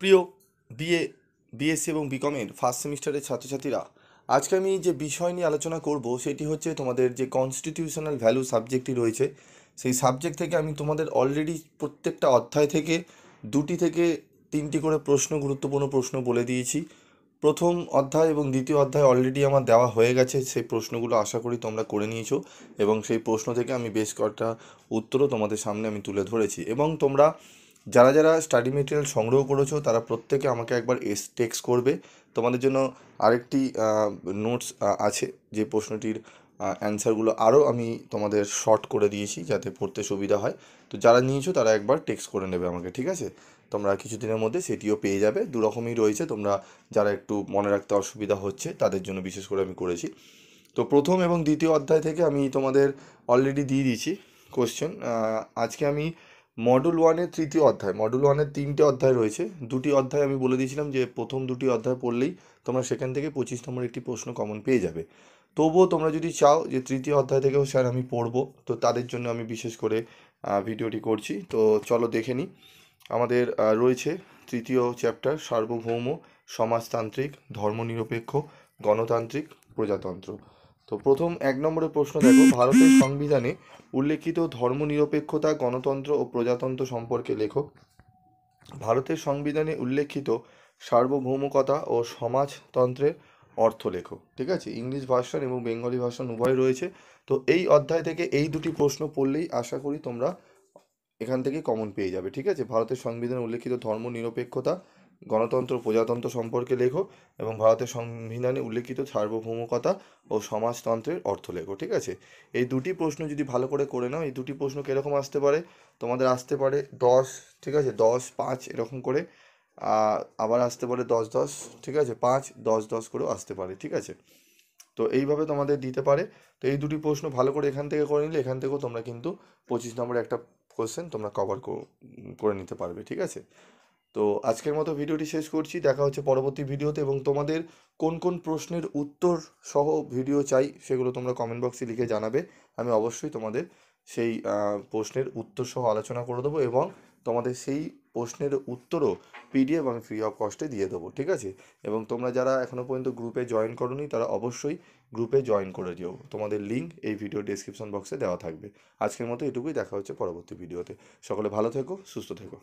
প্রিয় BA BSc এবং বিকমের first সেমিস্টারের ছাত্রছাত্রীরা, আজকে আমি যে বিষয় নিয়ে আলোচনা করব সেটি হচ্ছে তোমাদের যে কনস্টিটিউশনাল ভ্যালু সাবজেক্টটি রয়েছে, সেই সাবজেক্ট থেকে আমি তোমাদের অলরেডি প্রত্যেকটা অধ্যায় থেকে 2টি থেকে 3টি করে প্রশ্ন, গুরুত্বপূর্ণ প্রশ্ন বলে দিয়েছি। প্রথম অধ্যায় এবং দ্বিতীয় অধ্যায় অলরেডি আমার দেওয়া হয়ে গেছে, সেই প্রশ্নগুলো আশা করি তোমরা করে নিয়েছো এবং সেই প্রশ্ন থেকে আমি বেশ কয়েকটা উত্তরও তোমাদের সামনে আমি তুলে ধরেছি। এবং তোমরা যারা যারা স্টাডি মেটেরিয়াল সংগ্রহ করেছো তারা প্রত্যেকে আমাকে একবার টেক্সট করবে। তোমাদের জন্য আরেকটি নোটস আছে, যে প্রশ্নটির অ্যান্সারগুলো আরও আমি তোমাদের শর্ট করে দিয়েছি যাতে পড়তে সুবিধা হয়। তো যারা নিয়েছো তারা একবার টেক্সট করে নেবে আমাকে, ঠিক আছে? তোমরা কিছুদিনের মধ্যে সেটিও পেয়ে যাবে। দু রকমই রয়েছে, তোমরা যারা একটু মনে রাখতে অসুবিধা হচ্ছে তাদের জন্য বিশেষ করে আমি করেছি। তো প্রথম এবং দ্বিতীয় অধ্যায় থেকে আমি তোমাদের অলরেডি দিয়ে দিয়েছি কোশ্চেন। আজকে আমি মডুল ওয়ানের তৃতীয় অধ্যায়, মডুল ওয়ানের 3টে অধ্যায় রয়েছে। 2টি অধ্যায় আমি বলে দিয়েছিলাম যে প্রথম 2টি অধ্যায় পড়লেই তোমরা সেখান থেকে 25 নম্বর একটি প্রশ্ন কমন পেয়ে যাবে। তবুও তোমরা যদি চাও যে তৃতীয় অধ্যায় থেকেও স্যার আমি পড়বো, তো তাদের জন্য আমি বিশেষ করে ভিডিওটি করছি। তো চলো দেখে নিই। আমাদের রয়েছে তৃতীয় চ্যাপ্টার সার্বভৌম, সমাজতান্ত্রিক, ধর্মনিরপেক্ষ, গণতান্ত্রিক, প্রজাতন্ত্র। তো প্রথম 1 নম্বরের প্রশ্ন দেখো, ভারতের সংবিধানে উল্লেখিত ধর্মনিরপেক্ষতা, গণতন্ত্র ও প্রজাতন্ত্র সম্পর্কে লেখো। ভারতের সংবিধানে উল্লেখিত সার্বভৌমকতা ও সমাজতন্ত্রের অর্থ লেখো। ঠিক আছে, ইংলিশ ভার্সন এবং বেঙ্গলি ভার্সন উভয় রয়েছে। তো এই অধ্যায় থেকে এই 2টি প্রশ্ন পড়লেই আশা করি তোমরা এখান থেকে কমন পেয়ে যাবে। ঠিক আছে, ভারতের সংবিধানে উল্লেখিত ধর্মনিরপেক্ষতা, গণতন্ত্র, প্রজাতন্ত্র সম্পর্কে লেখো এবং ভারতের সংবিধানে উল্লেখিত সার্বভৌমকতা ও সমাজতন্ত্রের অর্থ লেখো। ঠিক আছে, এই 2টি প্রশ্ন যদি ভালো করে করে নাও, এই 2টি প্রশ্ন কীরকম আসতে পারে, তোমাদের আসতে পারে 10, ঠিক আছে, 10, 5 এরকম করে। আবার আসতে পারে 10, 10, ঠিক আছে, 5, 10, 10 করেও আসতে পারে। ঠিক আছে, তো এইভাবে তোমাদের দিতে পারে। তো এই 2টি প্রশ্ন ভালো করে এখান থেকে করে নিলে এখান থেকেও তোমরা কিন্তু 25 নম্বরে একটা কোশ্চেন তোমরা কভার করে নিতে পারবে। ঠিক আছে, তো আজকের মতো ভিডিওটি শেষ করছি। দেখা হচ্ছে পরবর্তী ভিডিওতে। এবং তোমাদের কোন কোন প্রশ্নের উত্তর সহ ভিডিও চাই সেগুলো তোমরা কমেন্ট বক্সে লিখে জানাবে। আমি অবশ্যই তোমাদের সেই প্রশ্নের উত্তর সহ আলোচনা করে দেবো এবং তোমাদের সেই প্রশ্নের উত্তরও পিডিএফ আমি ফ্রি অফ কস্টে দিয়ে দেবো। ঠিক আছে, এবং তোমরা যারা এখনও পর্যন্ত গ্রুপে জয়েন করোনি তারা অবশ্যই গ্রুপে জয়েন করে দিও। তোমাদের লিঙ্ক এই ভিডিও ডেসক্রিপশন বক্সে দেওয়া থাকবে। আজকের মতো এটুকুই, দেখা হচ্ছে পরবর্তী ভিডিওতে। সকলে ভালো থেকো, সুস্থ থেকো।